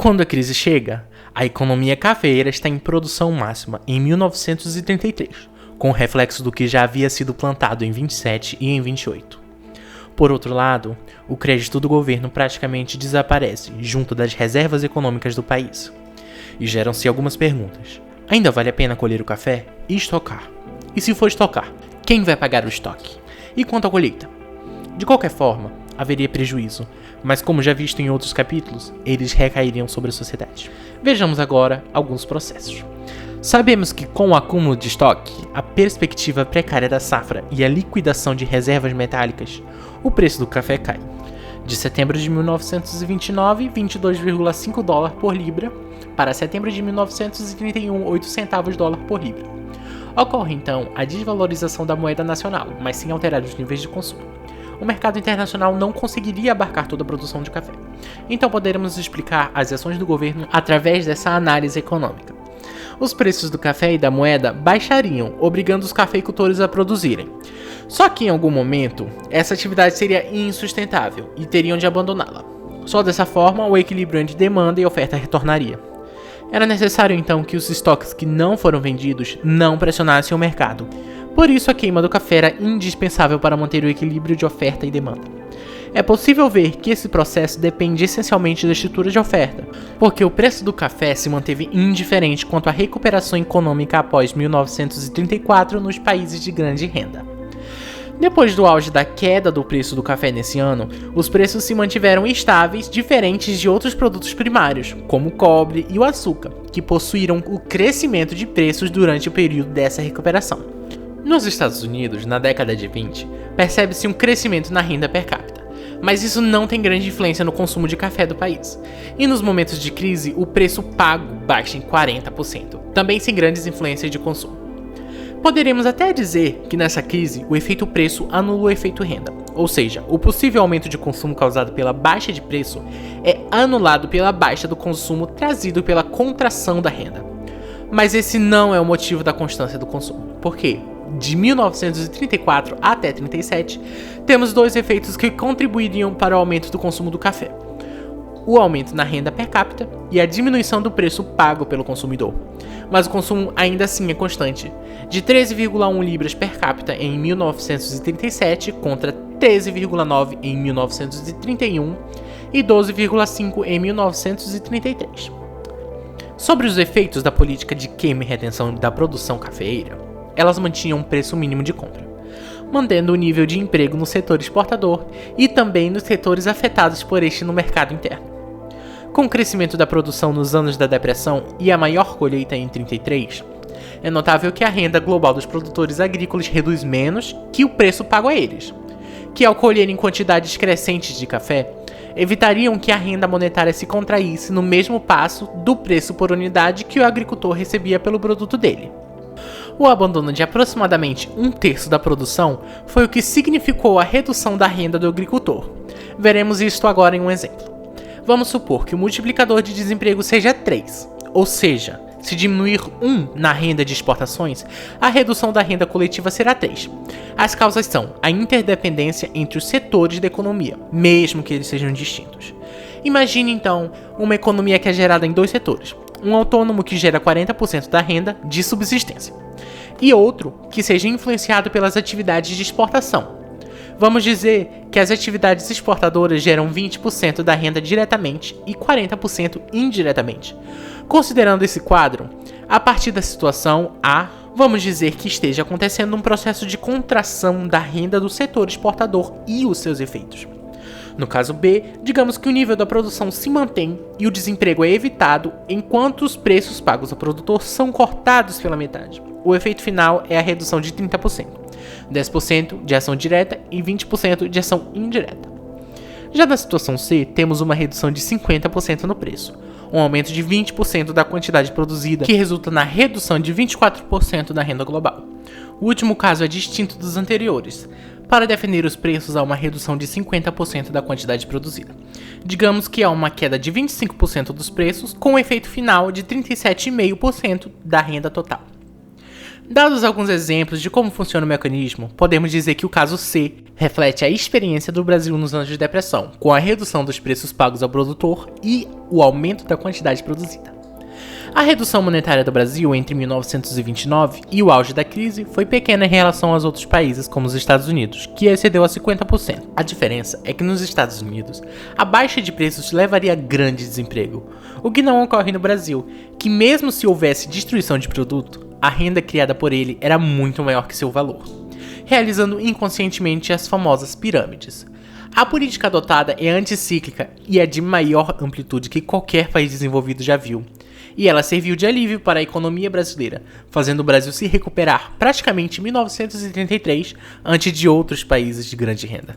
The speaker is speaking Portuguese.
Quando a crise chega, a economia cafeeira está em produção máxima em 1933, com reflexo do que já havia sido plantado em 27 e em 28. Por outro lado, o crédito do governo praticamente desaparece junto das reservas econômicas do país. E geram-se algumas perguntas. Ainda vale a pena colher o café e estocar? E se for estocar, quem vai pagar o estoque? E quanto à colheita? De qualquer forma, haveria prejuízo, mas como já visto em outros capítulos, eles recairiam sobre a sociedade. Vejamos agora alguns processos. Sabemos que com o acúmulo de estoque, a perspectiva precária da safra e a liquidação de reservas metálicas, o preço do café cai. De setembro de 1929, $22,5 por libra, para setembro de 1931, 8 centavos dólar por libra. Ocorre então a desvalorização da moeda nacional, mas sem alterar os níveis de consumo. O mercado internacional não conseguiria abarcar toda a produção de café. Então poderemos explicar as ações do governo através dessa análise econômica. Os preços do café e da moeda baixariam, obrigando os cafeicultores a produzirem. Só que em algum momento, essa atividade seria insustentável e teriam de abandoná-la. Só dessa forma, o equilíbrio entre demanda e oferta retornaria. Era necessário então que os estoques que não foram vendidos não pressionassem o mercado. Por isso, a queima do café era indispensável para manter o equilíbrio de oferta e demanda. É possível ver que esse processo depende essencialmente da estrutura de oferta, porque o preço do café se manteve indiferente quanto à recuperação econômica após 1934 nos países de grande renda. Depois do auge da queda do preço do café nesse ano, os preços se mantiveram estáveis, diferentes de outros produtos primários, como o cobre e o açúcar, que possuíram o crescimento de preços durante o período dessa recuperação. Nos Estados Unidos, na década de 20, percebe-se um crescimento na renda per capita, mas isso não tem grande influência no consumo de café do país. E nos momentos de crise, o preço pago baixa em 40%, também sem grandes influências de consumo. Poderemos até dizer que nessa crise, o efeito preço anula o efeito renda, ou seja, o possível aumento de consumo causado pela baixa de preço é anulado pela baixa do consumo trazido pela contração da renda. Mas esse não é o motivo da constância do consumo, porque de 1934 até 37, temos dois efeitos que contribuiriam para o aumento do consumo do café: o aumento na renda per capita e a diminuição do preço pago pelo consumidor. Mas o consumo ainda assim é constante, de 13,1 libras per capita em 1937 contra 13,9 em 1931 e 12,5 em 1933. Sobre os efeitos da política de queima e retenção da produção cafeeira, elas mantinham um preço mínimo de compra, mantendo o nível de emprego no setor exportador e também nos setores afetados por este no mercado interno. Com o crescimento da produção nos anos da depressão e a maior colheita em 33, é notável que a renda global dos produtores agrícolas reduz menos que o preço pago a eles, que ao colherem quantidades crescentes de café, evitariam que a renda monetária se contraísse no mesmo passo do preço por unidade que o agricultor recebia pelo produto dele. O abandono de aproximadamente um terço da produção foi o que significou a redução da renda do agricultor. Veremos isto agora em um exemplo. Vamos supor que o multiplicador de desemprego seja 3, ou seja, se diminuir 1 na renda de exportações, a redução da renda coletiva será 3. As causas são a interdependência entre os setores da economia, mesmo que eles sejam distintos. Imagine então uma economia que é gerada em dois setores: um autônomo que gera 40% da renda de subsistência, e outro que seja influenciado pelas atividades de exportação. Vamos dizer que as atividades exportadoras geram 20% da renda diretamente e 40% indiretamente. Considerando esse quadro, a partir da situação A, vamos dizer que esteja acontecendo um processo de contração da renda do setor exportador e os seus efeitos. No caso B, digamos que o nível da produção se mantém e o desemprego é evitado enquanto os preços pagos ao produtor são cortados pela metade. O efeito final é a redução de 30%, 10% de ação direta e 20% de ação indireta. Já na situação C, temos uma redução de 50% no preço, um aumento de 20% da quantidade produzida, que resulta na redução de 24% da renda global. O último caso é distinto dos anteriores. Para definir os preços, há uma redução de 50% da quantidade produzida. Digamos que há uma queda de 25% dos preços, com um efeito final de 37,5% da renda total. Dados alguns exemplos de como funciona o mecanismo, podemos dizer que o caso C reflete a experiência do Brasil nos anos de depressão, com a redução dos preços pagos ao produtor e o aumento da quantidade produzida. A redução monetária do Brasil entre 1929 e o auge da crise foi pequena em relação aos outros países, como os Estados Unidos, que excedeu a 50%. A diferença é que nos Estados Unidos, a baixa de preços levaria a grande desemprego, o que não ocorre no Brasil, que mesmo se houvesse destruição de produto, a renda criada por ele era muito maior que seu valor, realizando inconscientemente as famosas pirâmides. A política adotada é anticíclica e é de maior amplitude que qualquer país desenvolvido já viu. E ela serviu de alívio para a economia brasileira, fazendo o Brasil se recuperar praticamente em 1933 antes de outros países de grande renda.